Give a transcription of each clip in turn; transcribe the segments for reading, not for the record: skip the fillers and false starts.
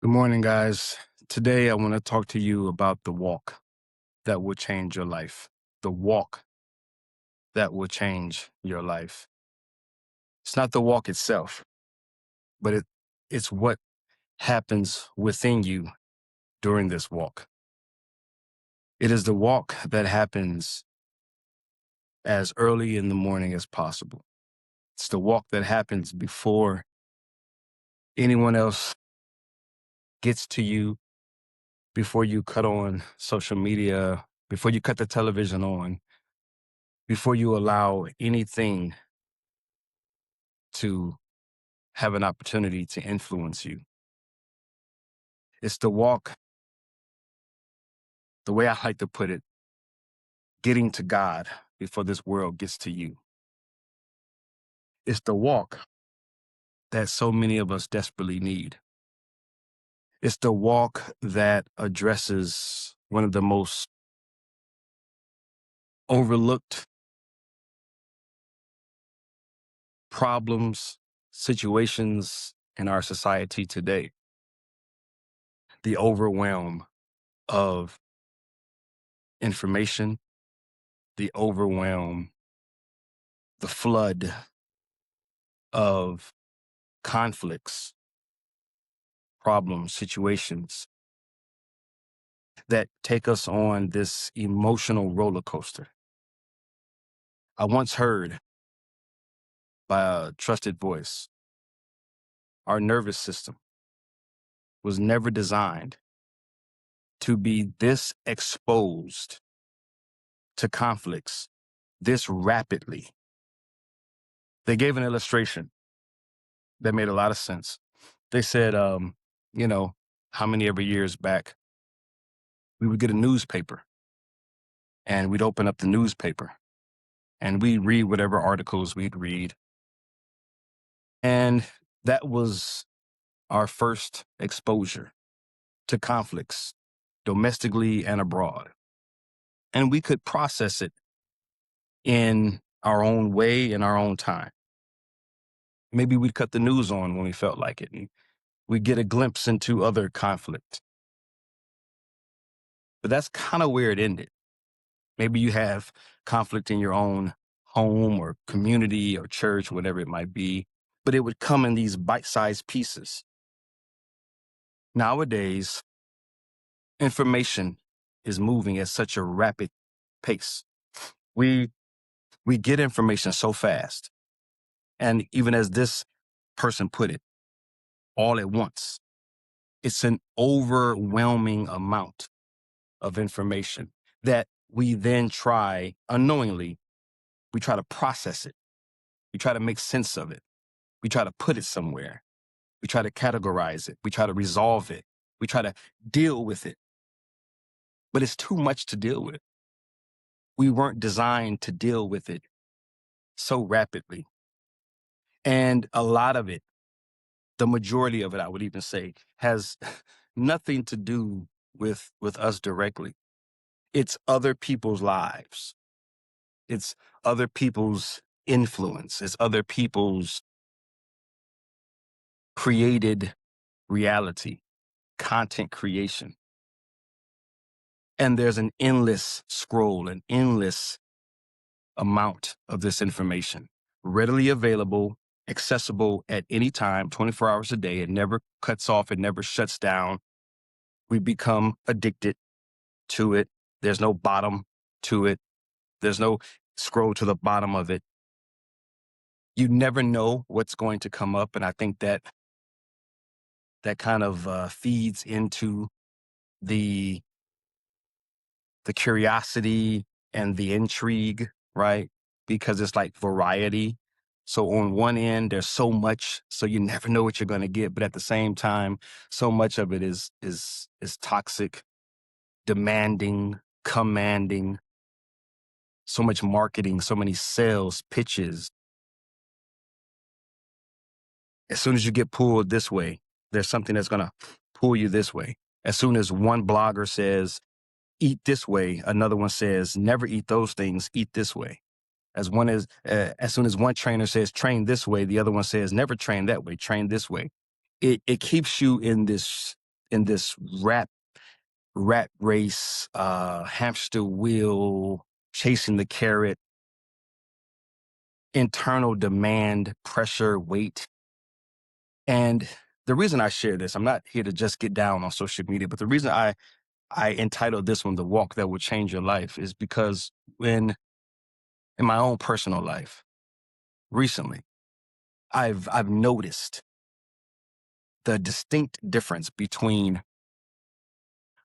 Good morning, guys. Today, I want to talk to you about the walk that will change your life. The walk that will change your life. It's not the walk itself, but it's what happens within you during this walk. It is the walk that happens as early in the morning as possible. It's the walk that happens before anyone else gets to you, before you cut on social media, before you cut the television on, before you allow anything to have an opportunity to influence you. It's the walk, the way I like to put it, getting to God before this world gets to you. It's the walk that so many of us desperately need. It's the walk that addresses one of the most overlooked problems, situations in our society today. The overwhelm of information, the overwhelm, the flood of conflicts, problems, situations that take us on this emotional roller coaster. I once heard by a trusted voice, our nervous system was never designed to be this exposed to conflicts this rapidly. They gave an illustration that made a lot of sense. They said, how many ever years back, we would get a newspaper and we'd open up the newspaper and we'd read whatever articles we'd read. And that was our first exposure to conflicts, domestically and abroad. And we could process it in our own way, in our own time. Maybe we'd cut the news on when we felt like it, and we'd get a glimpse into other conflict. But that's kind of where it ended. Maybe you have conflict in your own home or community or church, whatever it might be, but it would come in these bite-sized pieces. Nowadays, information is moving at such a rapid pace. We get information so fast. And even as this person put it, all at once. It's an overwhelming amount of information that we then try, unknowingly, we try to process it. We try to make sense of it. We try to put it somewhere. We try to categorize it. We try to resolve it. We try to deal with it. But it's too much to deal with. We weren't designed to deal with it so rapidly. And a lot of it, the majority of it, I would even say, has nothing to do with us directly. It's other people's lives. It's other people's influence. It's other people's created reality, content creation. And there's an endless scroll, an endless amount of this information, readily available, accessible at any time, 24 hours a day. It never cuts off. It never shuts down. We become addicted to it. There's no bottom to it. There's no scroll to the bottom of it. You never know what's going to come up. And I think that kind of feeds into the curiosity and the intrigue, right? Because it's like variety. So on one end, there's so much, so you never know what you're going to get. But at the same time, so much of it is toxic, demanding, commanding, so much marketing, so many sales pitches. As soon as you get pulled this way, there's something that's going to pull you this way. As soon as one blogger says, eat this way, another one says, never eat those things, eat this way. As soon as one trainer says, train this way, the other one says, never train that way, train this way. It keeps you in this in this rat race, hamster wheel, chasing the carrot, internal demand, pressure, weight. And the reason I share this, I'm not here to just get down on social media, but the reason I entitled this one, The Walk That Will Change Your Life, is because in my own personal life, recently, I've noticed the distinct difference between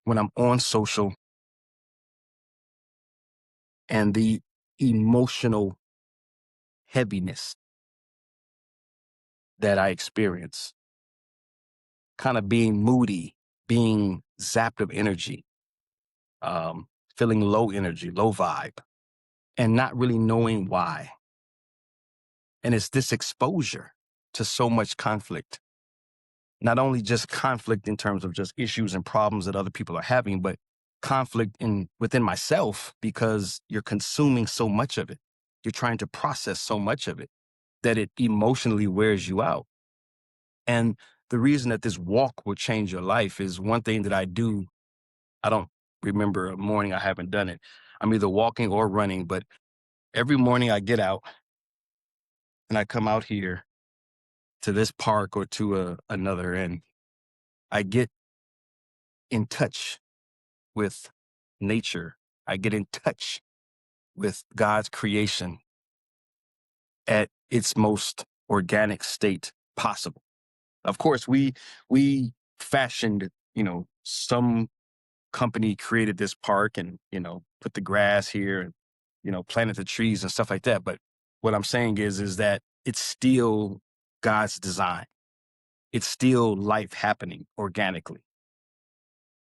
when I'm on social and the emotional heaviness that I experience, kind of being moody, being zapped of energy, feeling low energy, low vibe, and not really knowing why. And it's this exposure to so much conflict, not only just conflict in terms of just issues and problems that other people are having, but conflict within myself, because you're consuming so much of it. You're trying to process so much of it that it emotionally wears you out. And the reason that this walk will change your life is one thing that I do. I don't remember a morning I haven't done it. I'm either walking or running, but every morning I get out and I come out here to this park or to another, and I get in touch with nature. I get in touch with God's creation at its most organic state possible. Of course, we fashioned, some company created this park and, put the grass here and, planted the trees and stuff like that. But what I'm saying is that it's still God's design. It's still life happening organically.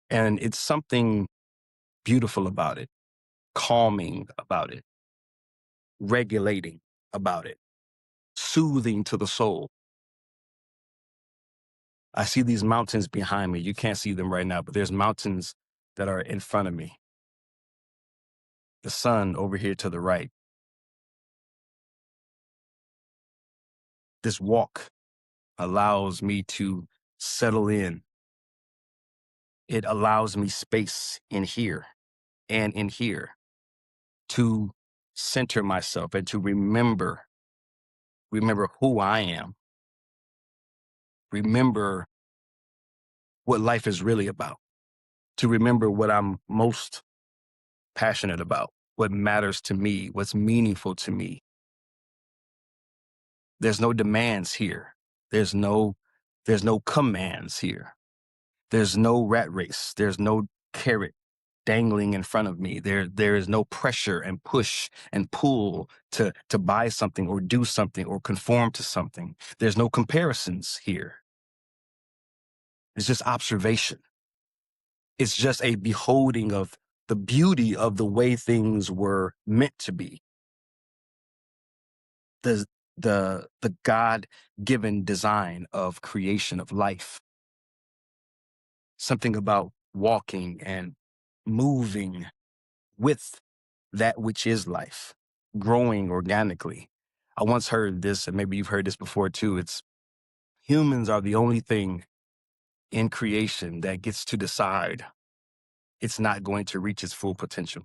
And it's something beautiful about it, calming about it, regulating about it, soothing to the soul. I see these mountains behind me. You can't see them right now, but there's mountains that are in front of me. The sun over here to the right. This walk allows me to settle in. It allows me space in here and in here to center myself and to remember who I am, remember what life is really about, to remember what I'm most passionate about, what matters to me, what's meaningful to me. There's no demands here. There's no commands here. There's no rat race. There's no carrot dangling in front of me. There is no pressure and push and pull to buy something or do something or conform to something. There's no comparisons here. It's just observation. It's just a beholding of the beauty of the way things were meant to be. The God-given design of creation of life. Something about walking and moving with that which is life, growing organically. I once heard this, and maybe you've heard this before too. It's humans are the only thing in creation that gets to decide it's not going to reach its full potential.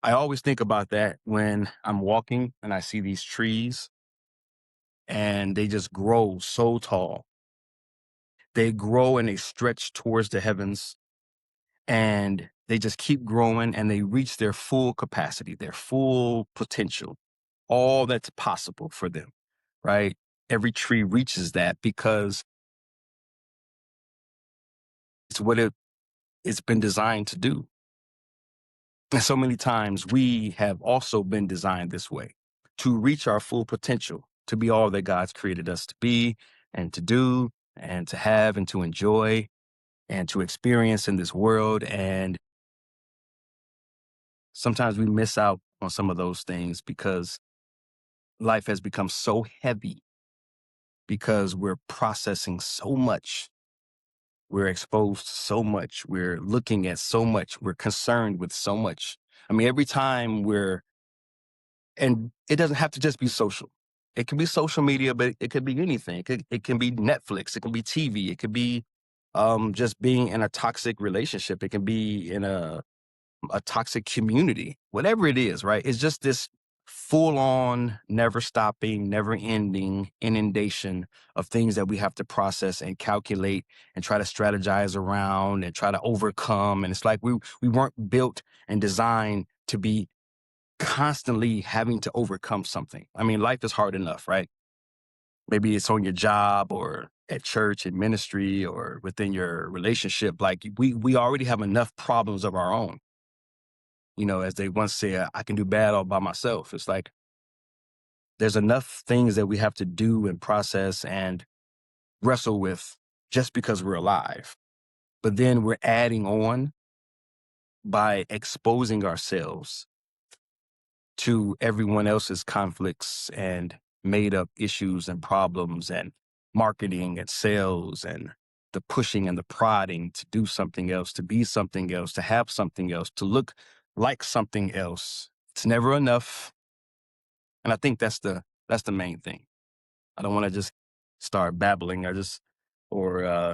I always think about that when I'm walking and I see these trees and they just grow so tall. They grow and they stretch towards the heavens, and they just keep growing and they reach their full capacity, their full potential, all that's possible for them, right? Every tree reaches that because it's what it's been designed to do. And so many times we have also been designed this way, to reach our full potential, to be all that God's created us to be and to do and to have and to enjoy and to experience in this world. And sometimes we miss out on some of those things because life has become so heavy, because we're processing so much. We're exposed to so much. We're looking at so much. We're concerned with so much. I mean, every time and it doesn't have to just be social. It can be social media, but it could be anything. It can be Netflix. It can be TV. It could be just being in a toxic relationship. It can be in a toxic community, whatever it is, right? It's just this full on, never stopping, never ending inundation of things that we have to process and calculate and try to strategize around and try to overcome. And it's like we weren't built and designed to be constantly having to overcome something. I mean, life is hard enough, right? Maybe it's on your job or at church and ministry or within your relationship. Like we already have enough problems of our own. You know, as they once said, I can do bad all by myself. It's like there's enough things that we have to do and process and wrestle with just because we're alive. But then we're adding on by exposing ourselves to everyone else's conflicts and made up issues and problems and marketing and sales and the pushing and the prodding to do something else, to be something else, to have something else, to look like something else. It's never enough. And I think that's the main thing. I don't want to just start babbling or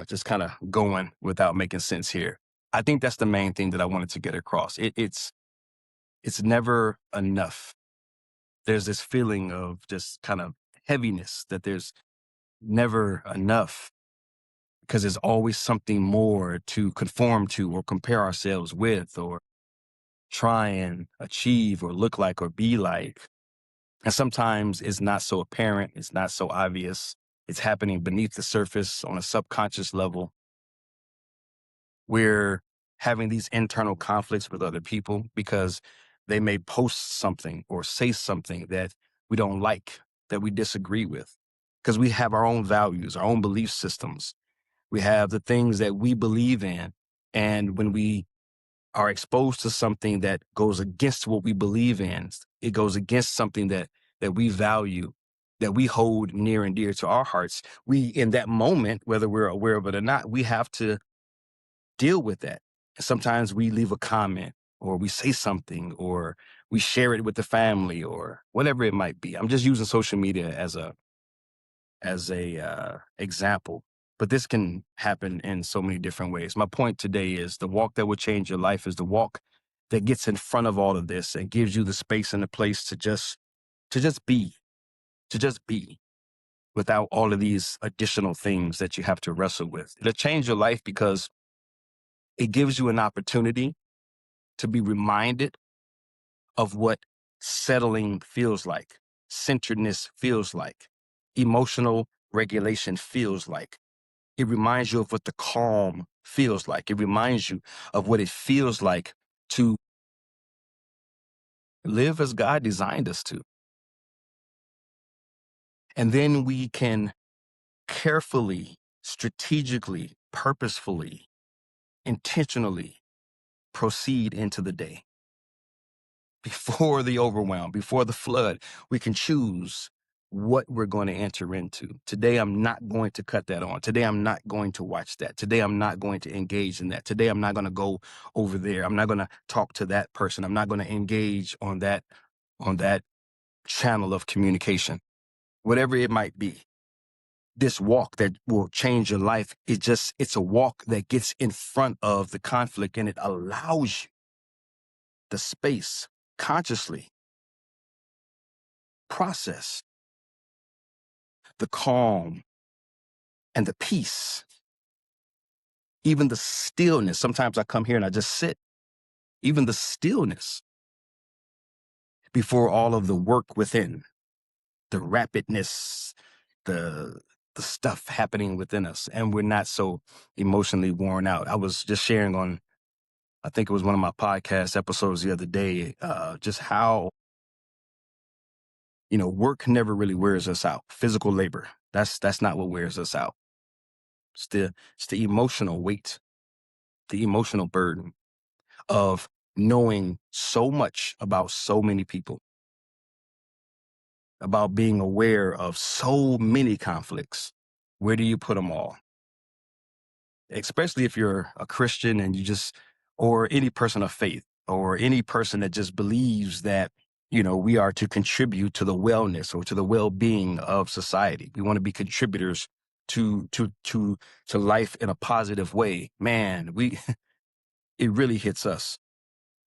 just kind of going without making sense here. I think that's the main thing that I wanted to get across. It's never enough. There's this feeling of just kind of heaviness that there's never enough because there's always something more to conform to or compare ourselves with or try and achieve or look like or be like. And sometimes it's not so apparent. It's not so obvious. It's happening beneath the surface on a subconscious level. We're having these internal conflicts with other people because they may post something or say something that we don't like, that we disagree with, because we have our own values, our own belief systems. We have the things that we believe in. And when we are exposed to something that goes against what we believe in, it goes against something that we value, that we hold near and dear to our hearts. We, in that moment, whether we're aware of it or not, we have to deal with that. Sometimes we leave a comment or we say something or we share it with the family or whatever it might be. I'm just using social media as a example, but this can happen in so many different ways. My point today is the walk that will change your life is the walk that gets in front of all of this and gives you the space and the place to just be, to just be without all of these additional things that you have to wrestle with. It'll change your life because it gives you an opportunity to be reminded of what settling feels like, centeredness feels like, emotional regulation feels like. It reminds you of what the calm feels like. It reminds you of what it feels like to live as God designed us to. And then we can carefully, strategically, purposefully, intentionally proceed into the day. Before the overwhelm, before the flood, we can choose what we're going to enter into. Today, I'm not going to cut that on. Today, I'm not going to watch that. Today, I'm not going to engage in that. Today, I'm not going to go over there. I'm not going to talk to that person. I'm not going to engage on that channel of communication, whatever it might be. This walk that will change your life, it's a walk that gets in front of the conflict and it allows you the space consciously process the calm and the peace, even the stillness. Sometimes I come here and I just sit, even the stillness before all of the work within, the rapidness, the stuff happening within us, and we're not so emotionally worn out. I was just sharing on, I think it was one of my podcast episodes the other day, just how, work never really wears us out. Physical labor, that's not what wears us out. It's the emotional weight, the emotional burden of knowing so much about so many people, about being aware of so many conflicts. Where do you put them all? Especially if you're a Christian and or any person of faith, or any person that just believes that, we are to contribute to the wellness or to the well-being of society. We want to be contributors to life in a positive way, man, it really hits us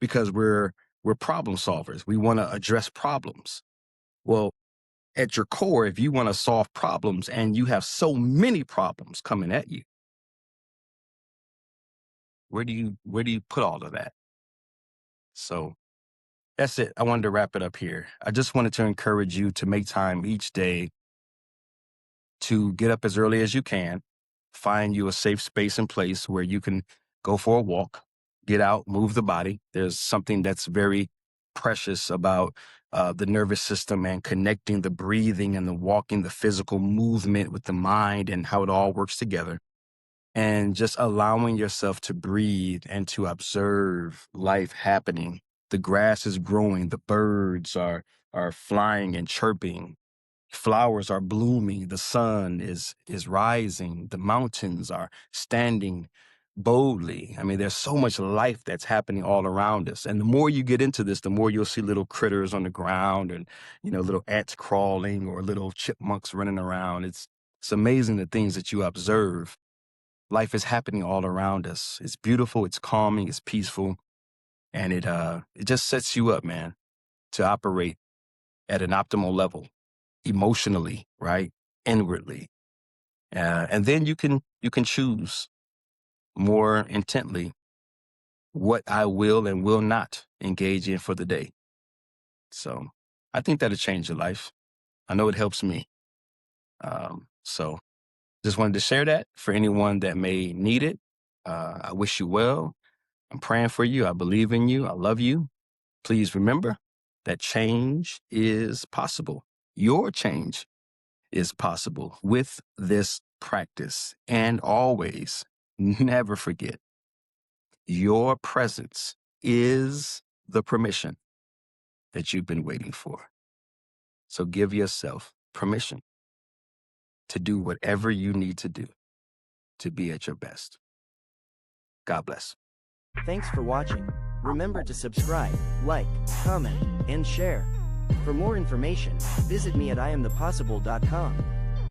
because we're problem solvers. We want to address problems. Well, at your core, if you want to solve problems and you have so many problems coming at you, where do you put all of that? So that's it. I wanted to wrap it up here. I just wanted to encourage you to make time each day to get up as early as you can, find you a safe space and place where you can go for a walk, get out, move the body. There's something that's very precious about the nervous system and connecting the breathing and the walking, the physical movement with the mind and how it all works together. And just allowing yourself to breathe and to observe life happening. The grass is growing, the birds are flying and chirping. Flowers are blooming, the sun is rising, the mountains are standing boldly. I mean, there's so much life that's happening all around us. And the more you get into this, the more you'll see little critters on the ground and, little ants crawling or little chipmunks running around. It's amazing the things that you observe. Life is happening all around us. It's beautiful, it's calming, it's peaceful, and it just sets you up, man, to operate at an optimal level. Emotionally, right? Inwardly. And then you can choose more intently what I will and will not engage in for the day. So I think that'll change your life. I know it helps me. So just wanted to share that for anyone that may need it. I wish you well. I'm praying for you. I believe in you. I love you. Please remember that change is possible. Your change is possible with this practice. And always, never forget, your presence is the permission that you've been waiting for. So give yourself permission to do whatever you need to do to be at your best. God bless. Thanks for watching. Remember to subscribe, like, comment, and share. For more information, visit me at iamthepossible.com.